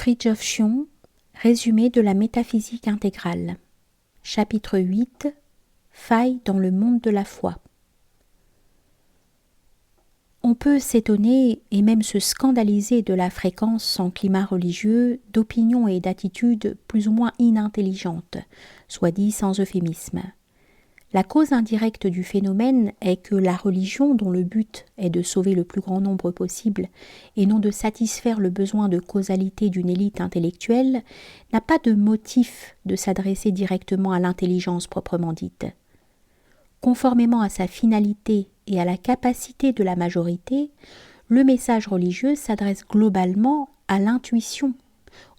Fridtjof Schuon, résumé de la métaphysique intégrale. Chapitre 8. Failles dans le monde de la foi. On peut s'étonner et même se scandaliser de la fréquence en climat religieux d'opinions et d'attitudes plus ou moins inintelligentes, soit dit sans euphémisme. La cause indirecte du phénomène est que la religion, dont le but est de sauver le plus grand nombre possible et non de satisfaire le besoin de causalité d'une élite intellectuelle, n'a pas de motif de s'adresser directement à l'intelligence proprement dite. Conformément à sa finalité et à la capacité de la majorité, le message religieux s'adresse globalement à l'intuition,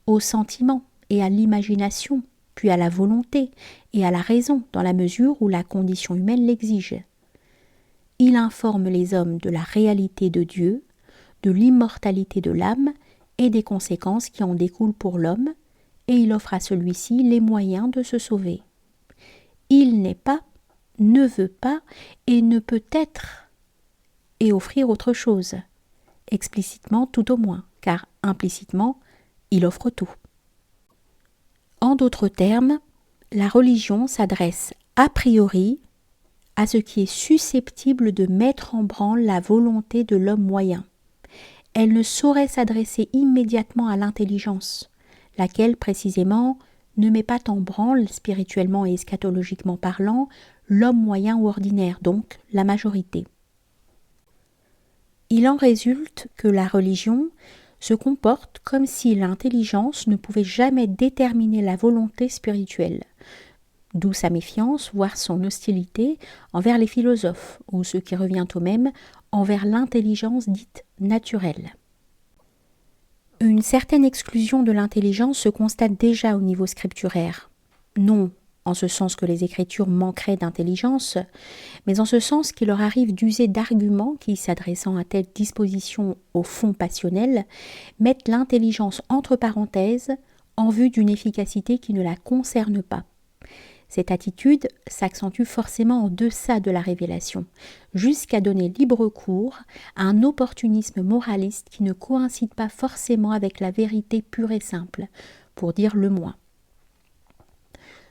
au sentiment et à l'imagination, puis à la volonté et à la raison dans la mesure où la condition humaine l'exige. Il informe les hommes de la réalité de Dieu, de l'immortalité de l'âme et des conséquences qui en découlent pour l'homme, et il offre à celui-ci les moyens de se sauver. Il n'est pas, ne veut pas et ne peut être et offrir autre chose, explicitement tout au moins, car implicitement, il offre tout. En d'autres termes, la religion s'adresse a priori à ce qui est susceptible de mettre en branle la volonté de l'homme moyen. Elle ne saurait s'adresser immédiatement à l'intelligence, laquelle précisément ne met pas en branle, spirituellement et eschatologiquement parlant, l'homme moyen ou ordinaire, donc la majorité. Il en résulte que la religion se comporte comme si l'intelligence ne pouvait jamais déterminer la volonté spirituelle, d'où sa méfiance, voire son hostilité envers les philosophes, ou ce qui revient au même, envers l'intelligence dite naturelle. Une certaine exclusion de l'intelligence se constate déjà au niveau scripturaire, non en ce sens que les Écritures manqueraient d'intelligence, mais en ce sens qu'il leur arrive d'user d'arguments qui, s'adressant à telle disposition au fond passionnel, mettent l'intelligence entre parenthèses en vue d'une efficacité qui ne la concerne pas. Cette attitude s'accentue forcément en deçà de la révélation, jusqu'à donner libre cours à un opportunisme moraliste qui ne coïncide pas forcément avec la vérité pure et simple, pour dire le moins.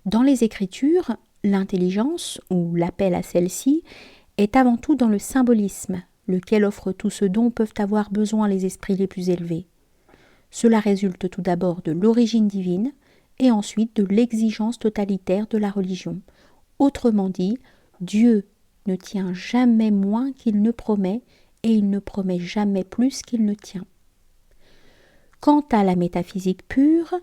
Dans les Écritures, l'intelligence, ou l'appel à celle-ci, est avant tout dans le symbolisme, lequel offre tout ce dont peuvent avoir besoin les esprits les plus élevés. Cela résulte tout d'abord de l'origine divine, et ensuite de l'exigence totalitaire de la religion. Autrement dit, Dieu ne tient jamais moins qu'il ne promet, et il ne promet jamais plus qu'il ne tient. Quant à la métaphysique pure,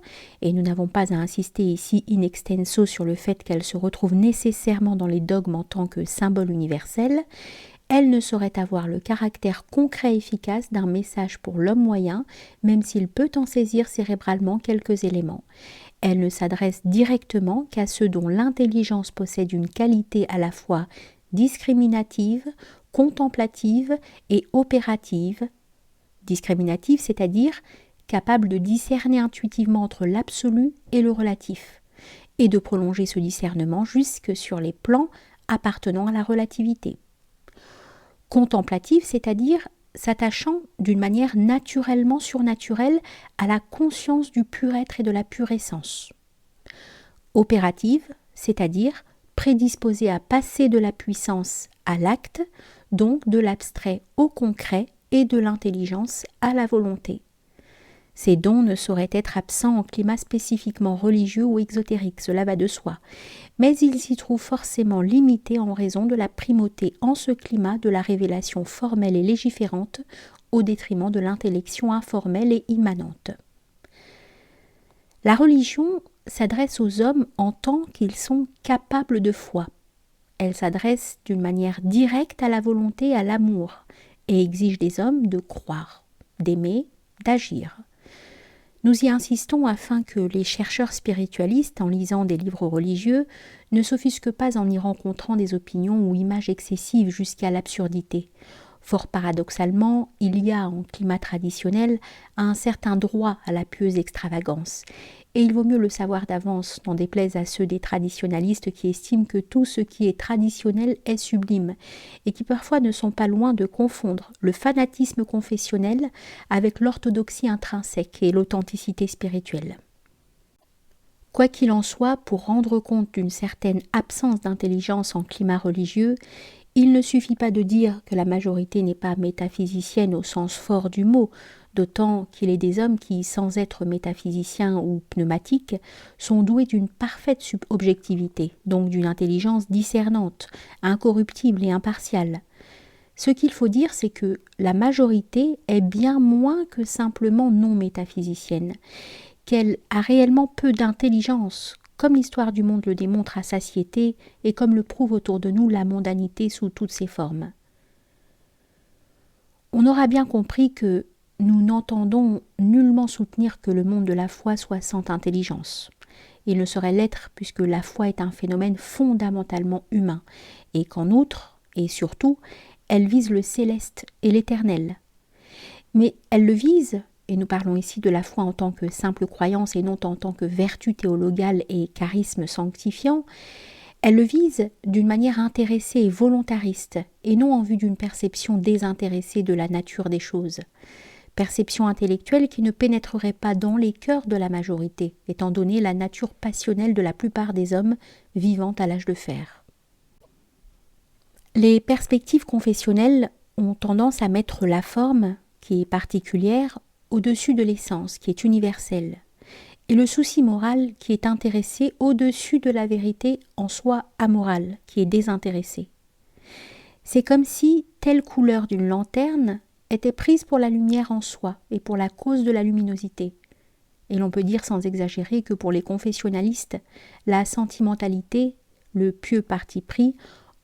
et nous n'avons pas à insister ici in extenso sur le fait qu'elle se retrouve nécessairement dans les dogmes en tant que symbole universel, elle ne saurait avoir le caractère concret et efficace d'un message pour l'homme moyen, même s'il peut en saisir cérébralement quelques éléments. Elle ne s'adresse directement qu'à ceux dont l'intelligence possède une qualité à la fois discriminative, contemplative et opérative. Discriminative, c'est-à-dire capable de discerner intuitivement entre l'absolu et le relatif, et de prolonger ce discernement jusque sur les plans appartenant à la relativité. Contemplative, c'est-à-dire s'attachant d'une manière naturellement surnaturelle à la conscience du pur être et de la pure essence. Opérative, c'est-à-dire prédisposée à passer de la puissance à l'acte, donc de l'abstrait au concret et de l'intelligence à la volonté. Ces dons ne sauraient être absents en climat spécifiquement religieux ou exotérique, cela va de soi, mais ils s'y trouvent forcément limités en raison de la primauté en ce climat de la révélation formelle et légiférante au détriment de l'intellection informelle et immanente. La religion s'adresse aux hommes en tant qu'ils sont capables de foi. Elle s'adresse d'une manière directe à la volonté et à l'amour et exige des hommes de croire, d'aimer, d'agir. Nous y insistons afin que les chercheurs spiritualistes, en lisant des livres religieux, ne s'offusquent pas en y rencontrant des opinions ou images excessives jusqu'à l'absurdité. Fort paradoxalement, il y a en climat traditionnel un certain droit à la pieuse extravagance. Et il vaut mieux le savoir d'avance, n'en déplaise à ceux des traditionalistes qui estiment que tout ce qui est traditionnel est sublime, et qui parfois ne sont pas loin de confondre le fanatisme confessionnel avec l'orthodoxie intrinsèque et l'authenticité spirituelle. Quoi qu'il en soit, pour rendre compte d'une certaine absence d'intelligence en climat religieux, il ne suffit pas de dire que la majorité n'est pas métaphysicienne au sens fort du mot, d'autant qu'il est des hommes qui, sans être métaphysiciens ou pneumatiques, sont doués d'une parfaite objectivité, donc d'une intelligence discernante, incorruptible et impartiale. Ce qu'il faut dire, c'est que la majorité est bien moins que simplement non métaphysicienne, qu'elle a réellement peu d'intelligence, comme l'histoire du monde le démontre à satiété et comme le prouve autour de nous la mondanité sous toutes ses formes. On aura bien compris que nous n'entendons nullement soutenir que le monde de la foi soit sans intelligence. Il ne saurait l'être puisque la foi est un phénomène fondamentalement humain et qu'en outre, et surtout, elle vise le céleste et l'éternel. Mais elle le vise, et nous parlons ici de la foi en tant que simple croyance et non en tant que vertu théologale et charisme sanctifiant, elle le vise d'une manière intéressée et volontariste, et non en vue d'une perception désintéressée de la nature des choses. Perception intellectuelle qui ne pénétrerait pas dans les cœurs de la majorité, étant donné la nature passionnelle de la plupart des hommes vivant à l'âge de fer. Les perspectives confessionnelles ont tendance à mettre la forme, qui est particulière, au-dessus de l'essence, qui est universelle, et le souci moral qui est intéressé au-dessus de la vérité en soi amorale, qui est désintéressée. C'est comme si telle couleur d'une lanterne était prise pour la lumière en soi et pour la cause de la luminosité. Et l'on peut dire sans exagérer que pour les confessionnalistes, la sentimentalité, le pieux parti pris,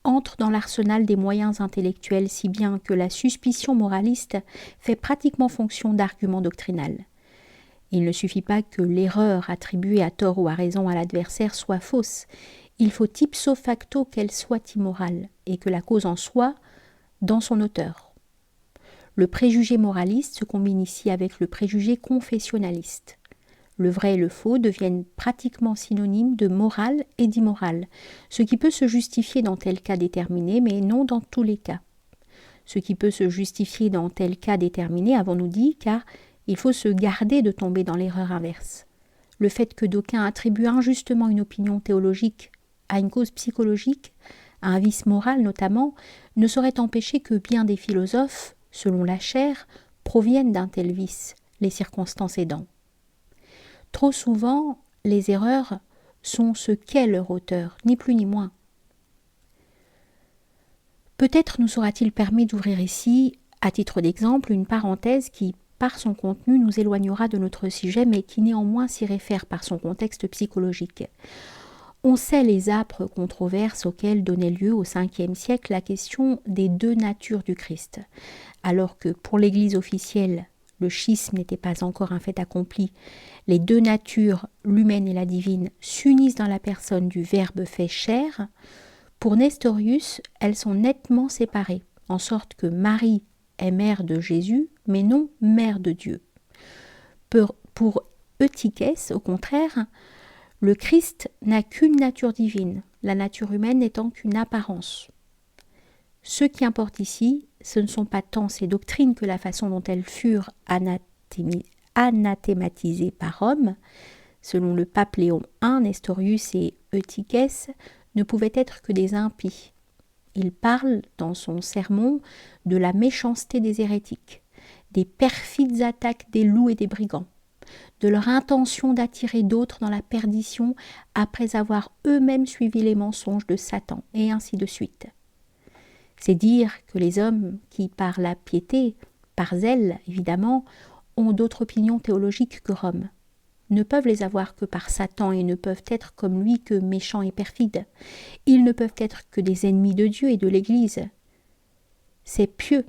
entre dans l'arsenal des moyens intellectuels si bien que la suspicion moraliste fait pratiquement fonction d'argument doctrinal. Il ne suffit pas que l'erreur attribuée à tort ou à raison à l'adversaire soit fausse, il faut ipso facto qu'elle soit immorale et que la cause en soit dans son auteur. Le préjugé moraliste se combine ici avec le préjugé confessionnaliste. Le vrai et le faux deviennent pratiquement synonymes de morale et d'immoral, ce qui peut se justifier dans tel cas déterminé, mais non dans tous les cas. Ce qui peut se justifier dans tel cas déterminé, avons-nous dit, car il faut se garder de tomber dans l'erreur inverse. Le fait que d'aucuns attribuent injustement une opinion théologique à une cause psychologique, à un vice moral notamment, ne saurait empêcher que bien des philosophes, selon la chair, proviennent d'un tel vice, les circonstances aidant. Trop souvent, les erreurs sont ce qu'est leur auteur, ni plus ni moins. Peut-être nous sera-t-il permis d'ouvrir ici, à titre d'exemple, une parenthèse qui, par son contenu, nous éloignera de notre sujet, mais qui néanmoins s'y réfère par son contexte psychologique. On sait les âpres controverses auxquelles donnait lieu au Ve siècle la question des deux natures du Christ, alors que pour l'Église officielle, le schisme n'était pas encore un fait accompli. Les deux natures, l'humaine et la divine, s'unissent dans la personne du Verbe fait chair. Pour Nestorius, elles sont nettement séparées, en sorte que Marie est mère de Jésus, mais non mère de Dieu. Pour Eutychès, au contraire, le Christ n'a qu'une nature divine, la nature humaine n'étant qu'une apparence. Ce qui importe ici, ce ne sont pas tant ces doctrines que la façon dont elles furent anathématisées par Rome. Selon le pape Léon I, Nestorius et Eutychès ne pouvaient être que des impies. Il parle dans son sermon de la méchanceté des hérétiques, des perfides attaques des loups et des brigands, de leur intention d'attirer d'autres dans la perdition après avoir eux-mêmes suivi les mensonges de Satan, et ainsi de suite. C'est dire que les hommes qui, par la piété, par zèle évidemment, ont d'autres opinions théologiques que Rome, ne peuvent les avoir que par Satan et ne peuvent être comme lui que méchants et perfides. Ils ne peuvent être que des ennemis de Dieu et de l'Église. C'est pieux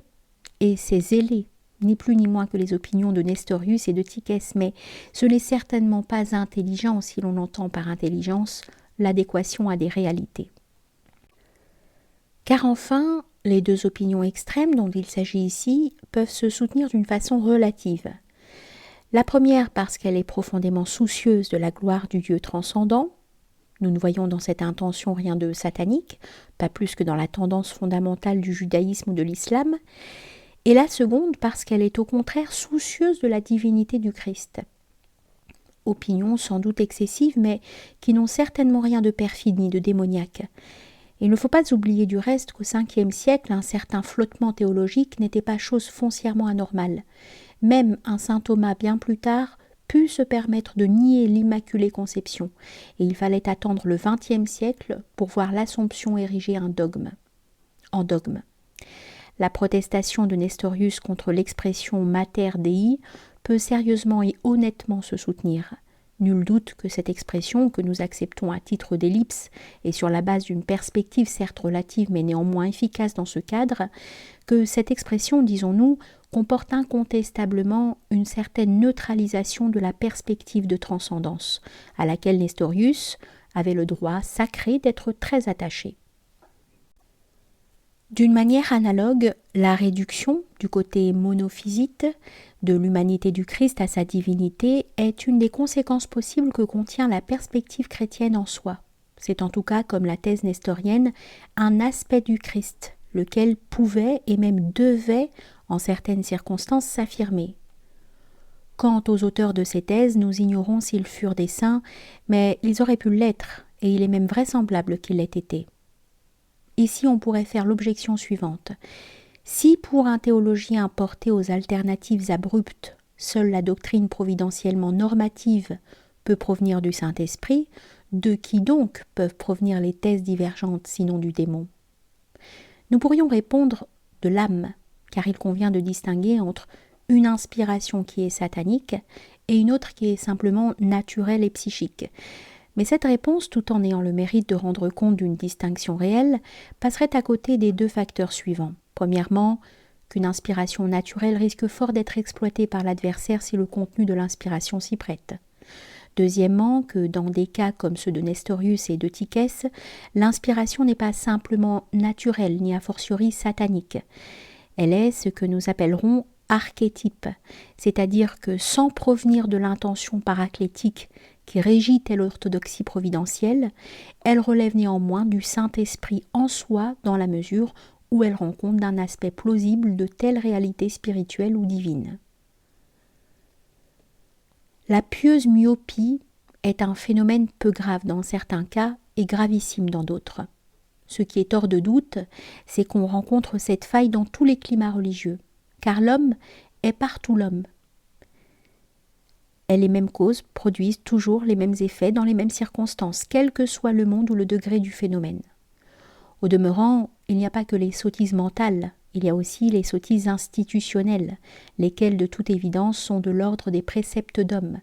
et c'est zélé, ni plus ni moins que les opinions de Nestorius et de Eutychès, mais ce n'est certainement pas intelligent si l'on entend par intelligence l'adéquation à des réalités. Car enfin, les deux opinions extrêmes dont il s'agit ici peuvent se soutenir d'une façon relative. La première parce qu'elle est profondément soucieuse de la gloire du Dieu transcendant. Nous ne voyons dans cette intention rien de satanique, pas plus que dans la tendance fondamentale du judaïsme ou de l'islam. Et la seconde parce qu'elle est au contraire soucieuse de la divinité du Christ. Opinions sans doute excessives, mais qui n'ont certainement rien de perfide ni de démoniaque. Il ne faut pas oublier du reste qu'au 5e siècle, un certain flottement théologique n'était pas chose foncièrement anormale. Même un saint Thomas bien plus tard put se permettre de nier l'Immaculée Conception, et il fallait attendre le 20e siècle pour voir l'Assomption érigée en dogme. La protestation de Nestorius contre l'expression Mater Dei peut sérieusement et honnêtement se soutenir. Nul doute que cette expression, que nous acceptons à titre d'ellipse et sur la base d'une perspective certes relative mais néanmoins efficace dans ce cadre, que cette expression, disons-nous, comporte incontestablement une certaine neutralisation de la perspective de transcendance, à laquelle Nestorius avait le droit sacré d'être très attaché. D'une manière analogue, la réduction du côté monophysite de l'humanité du Christ à sa divinité est une des conséquences possibles que contient la perspective chrétienne en soi. C'est en tout cas, comme la thèse nestorienne, un aspect du Christ, lequel pouvait et même devait, en certaines circonstances, s'affirmer. Quant aux auteurs de ces thèses, nous ignorons s'ils furent des saints, mais ils auraient pu l'être, et il est même vraisemblable qu'ils l'aient été. Ici, on pourrait faire l'objection suivante. Si pour un théologien porté aux alternatives abruptes, seule la doctrine providentiellement normative peut provenir du Saint-Esprit, de qui donc peuvent provenir les thèses divergentes sinon du démon ? Nous pourrions répondre de l'âme, car il convient de distinguer entre une inspiration qui est satanique et une autre qui est simplement naturelle et psychique. Mais cette réponse, tout en ayant le mérite de rendre compte d'une distinction réelle, passerait à côté des deux facteurs suivants. Premièrement, qu'une inspiration naturelle risque fort d'être exploitée par l'adversaire si le contenu de l'inspiration s'y prête. Deuxièmement, que dans des cas comme ceux de Nestorius et de Tychès, l'inspiration n'est pas simplement naturelle ni a fortiori satanique. Elle est ce que nous appellerons archétype, c'est-à-dire que sans provenir de l'intention paraclétique qui régit telle orthodoxie providentielle, elle relève néanmoins du Saint-Esprit en soi dans la mesure où elle rend compte d'un aspect plausible de telle réalité spirituelle ou divine. La pieuse myopie est un phénomène peu grave dans certains cas et gravissime dans d'autres. Ce qui est hors de doute, c'est qu'on rencontre cette faille dans tous les climats religieux, car l'homme est partout l'homme. Et les mêmes causes produisent toujours les mêmes effets dans les mêmes circonstances, quel que soit le monde ou le degré du phénomène. Au demeurant, il n'y a pas que les sottises mentales, il y a aussi les sottises institutionnelles, lesquelles de toute évidence sont de l'ordre des préceptes d'hommes.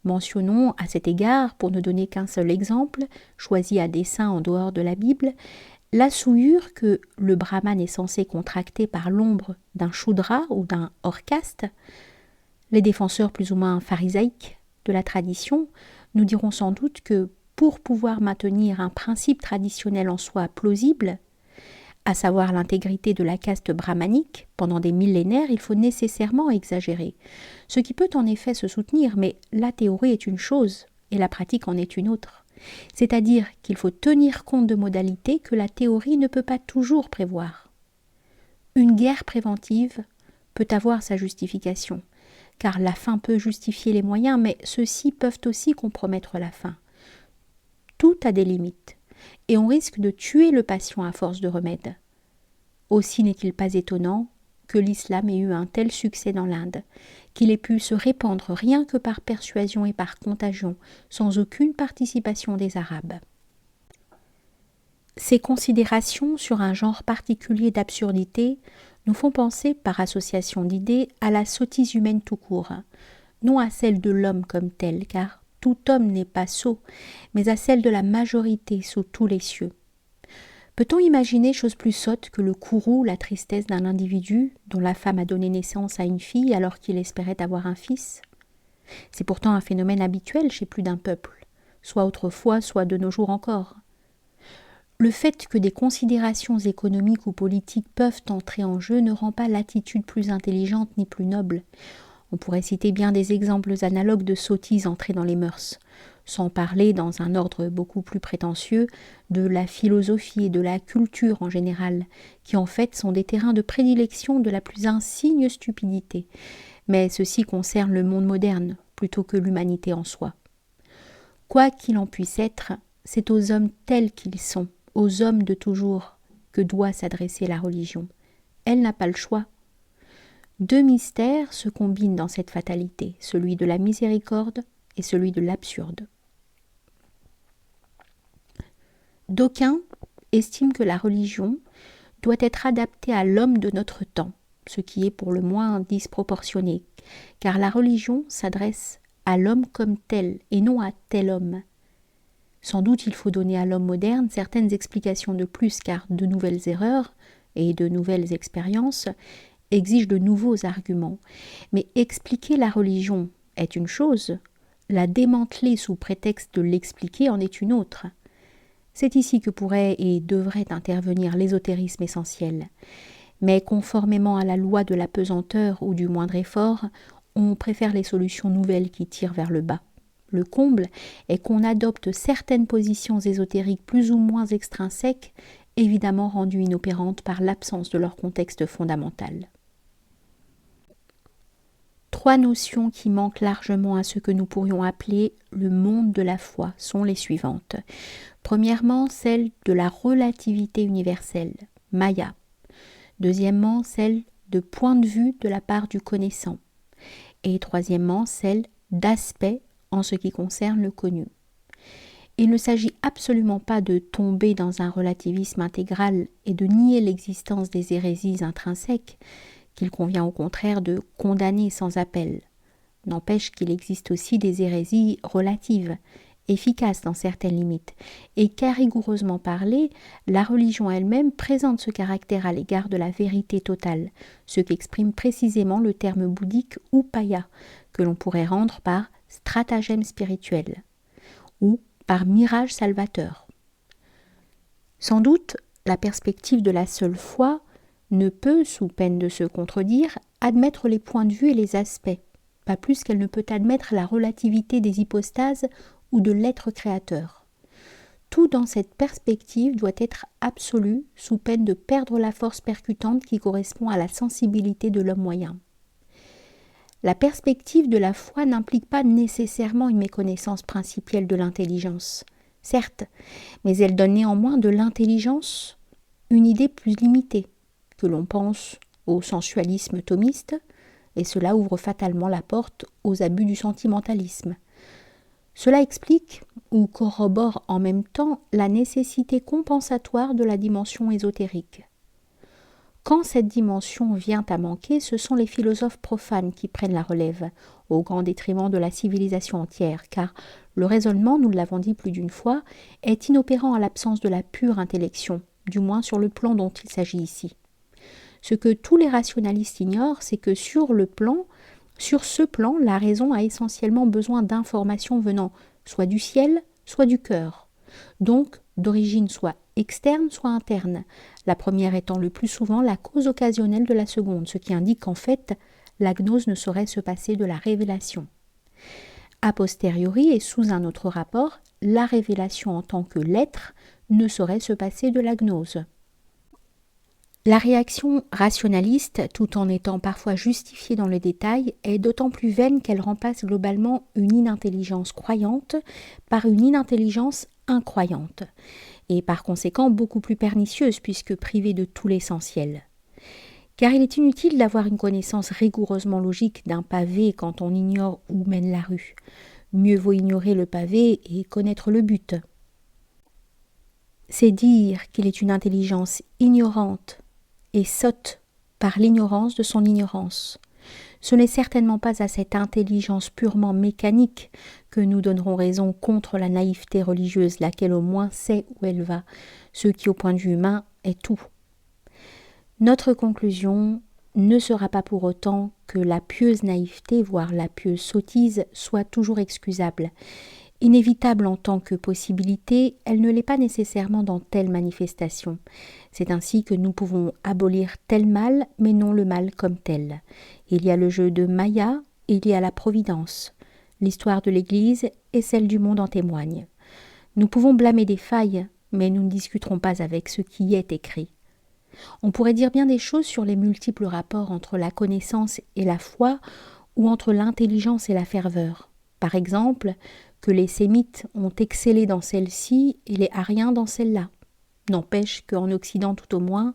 Mentionnons à cet égard, pour ne donner qu'un seul exemple, choisi à dessein en dehors de la Bible, la souillure que le brahman est censé contracter par l'ombre d'un shudra ou d'un hors-caste. Les défenseurs plus ou moins pharisaïques de la tradition nous diront sans doute que pour pouvoir maintenir un principe traditionnel en soi plausible, à savoir l'intégrité de la caste brahmanique, pendant des millénaires, il faut nécessairement exagérer. Ce qui peut en effet se soutenir, mais la théorie est une chose et la pratique en est une autre. C'est-à-dire qu'il faut tenir compte de modalités que la théorie ne peut pas toujours prévoir. Une guerre préventive peut avoir sa justification, car la fin peut justifier les moyens, mais ceux-ci peuvent aussi compromettre la fin. Tout a des limites, et on risque de tuer le patient à force de remèdes. Aussi n'est-il pas étonnant que l'islam ait eu un tel succès dans l'Inde, qu'il ait pu se répandre rien que par persuasion et par contagion, sans aucune participation des Arabes. Ces considérations sur un genre particulier d'absurdité nous font penser, par association d'idées, à la sottise humaine tout court, non à celle de l'homme comme tel, car tout homme n'est pas sot, mais à celle de la majorité sous tous les cieux. Peut-on imaginer chose plus sotte que le courroux, la tristesse d'un individu dont la femme a donné naissance à une fille alors qu'il espérait avoir un fils ? C'est pourtant un phénomène habituel chez plus d'un peuple, soit autrefois, soit de nos jours encore. Le fait que des considérations économiques ou politiques peuvent entrer en jeu ne rend pas l'attitude plus intelligente ni plus noble. On pourrait citer bien des exemples analogues de sottises entrées dans les mœurs, sans parler, dans un ordre beaucoup plus prétentieux, de la philosophie et de la culture en général, qui en fait sont des terrains de prédilection de la plus insigne stupidité. Mais ceci concerne le monde moderne, plutôt que l'humanité en soi. Quoi qu'il en puisse être, c'est aux hommes tels qu'ils sont, aux hommes de toujours, que doit s'adresser la religion. Elle n'a pas le choix. Deux mystères se combinent dans cette fatalité, celui de la miséricorde et celui de l'absurde. D'aucuns estiment que la religion doit être adaptée à l'homme de notre temps, ce qui est pour le moins disproportionné, car la religion s'adresse à l'homme comme tel et non à tel homme. Sans doute il faut donner à l'homme moderne certaines explications de plus, car de nouvelles erreurs et de nouvelles expériences exigent de nouveaux arguments. Mais expliquer la religion est une chose, la démanteler sous prétexte de l'expliquer en est une autre. C'est ici que pourrait et devrait intervenir l'ésotérisme essentiel. Mais conformément à la loi de la pesanteur ou du moindre effort, on préfère les solutions nouvelles qui tirent vers le bas. Le comble est qu'on adopte certaines positions ésotériques plus ou moins extrinsèques, évidemment rendues inopérantes par l'absence de leur contexte fondamental. Trois notions qui manquent largement à ce que nous pourrions appeler le monde de la foi sont les suivantes. Premièrement, celle de la relativité universelle, Maya. Deuxièmement, celle de point de vue de la part du connaissant. Et troisièmement, celle d'aspect en ce qui concerne le connu. Il ne s'agit absolument pas de tomber dans un relativisme intégral et de nier l'existence des hérésies intrinsèques, qu'il convient au contraire de condamner sans appel. N'empêche qu'il existe aussi des hérésies relatives, efficaces dans certaines limites, et qu'à rigoureusement parler, la religion elle-même présente ce caractère à l'égard de la vérité totale, ce qu'exprime précisément le terme bouddhique upaya, que l'on pourrait rendre par stratagème spirituel, ou par mirage salvateur. Sans doute, la perspective de la seule foi ne peut, sous peine de se contredire, admettre les points de vue et les aspects, pas plus qu'elle ne peut admettre la relativité des hypostases ou de l'être créateur. Tout dans cette perspective doit être absolu, sous peine de perdre la force percutante qui correspond à la sensibilité de l'homme moyen. La perspective de la foi n'implique pas nécessairement une méconnaissance principielle de l'intelligence, certes, mais elle donne néanmoins de l'intelligence une idée plus limitée, que l'on pense au sensualisme thomiste, et cela ouvre fatalement la porte aux abus du sentimentalisme. Cela explique ou corrobore en même temps la nécessité compensatoire de la dimension ésotérique. Quand cette dimension vient à manquer, ce sont les philosophes profanes qui prennent la relève, au grand détriment de la civilisation entière, car le raisonnement, nous l'avons dit plus d'une fois, est inopérant à l'absence de la pure intellection, du moins sur le plan dont il s'agit ici. Ce que tous les rationalistes ignorent, c'est que sur ce plan, la raison a essentiellement besoin d'informations venant soit du ciel, soit du cœur, donc d'origine soit externe, soit interne, la première étant le plus souvent la cause occasionnelle de la seconde, ce qui indique qu'en fait, la gnose ne saurait se passer de la révélation. A posteriori et sous un autre rapport, la révélation en tant que l'être ne saurait se passer de la gnose. La réaction rationaliste, tout en étant parfois justifiée dans le détail, est d'autant plus vaine qu'elle remplace globalement une inintelligence croyante par une inintelligence incroyante, et par conséquent beaucoup plus pernicieuse puisque privée de tout l'essentiel. Car il est inutile d'avoir une connaissance rigoureusement logique d'un pavé quand on ignore où mène la rue. Mieux vaut ignorer le pavé et connaître le but. C'est dire qu'il est une intelligence ignorante et sotte par l'ignorance de son ignorance. Ce n'est certainement pas à cette intelligence purement mécanique que nous donnerons raison contre la naïveté religieuse, laquelle au moins sait où elle va, ce qui au point de vue humain est tout. Notre conclusion ne sera pas pour autant que la pieuse naïveté, voire la pieuse sottise, soit toujours excusable, Inévitable en tant que possibilité, elle ne l'est pas nécessairement dans telle manifestation. C'est ainsi que nous pouvons abolir tel mal, mais non le mal comme tel. Il y a le jeu de Maya, il y a la providence. L'histoire de l'Église et celle du monde en témoignent. Nous pouvons blâmer des failles, mais nous ne discuterons pas avec ce qui est écrit. On pourrait dire bien des choses sur les multiples rapports entre la connaissance et la foi, ou entre l'intelligence et la ferveur. Par exemple, que les Sémites ont excellé dans celle-ci et les Ariens dans celle-là. N'empêche qu'en Occident tout au moins,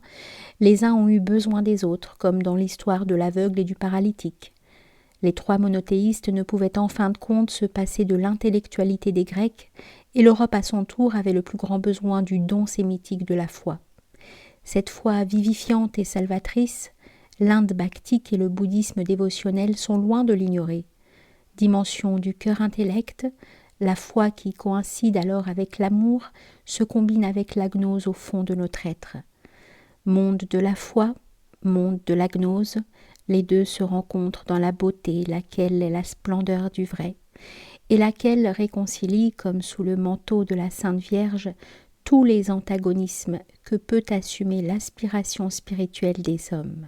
les uns ont eu besoin des autres, comme dans l'histoire de l'aveugle et du paralytique. Les trois monothéistes ne pouvaient en fin de compte se passer de l'intellectualité des Grecs, et l'Europe à son tour avait le plus grand besoin du don sémitique de la foi. Cette foi vivifiante et salvatrice, l'Inde bhaktique et le bouddhisme dévotionnel sont loin de l'ignorer. Dimension du cœur-intellect, la foi qui coïncide alors avec l'amour se combine avec la gnose au fond de notre être. Monde de la foi, monde de la gnose, les deux se rencontrent dans la beauté, laquelle est la splendeur du vrai, et laquelle réconcilie, comme sous le manteau de la Sainte Vierge, tous les antagonismes que peut assumer l'aspiration spirituelle des hommes.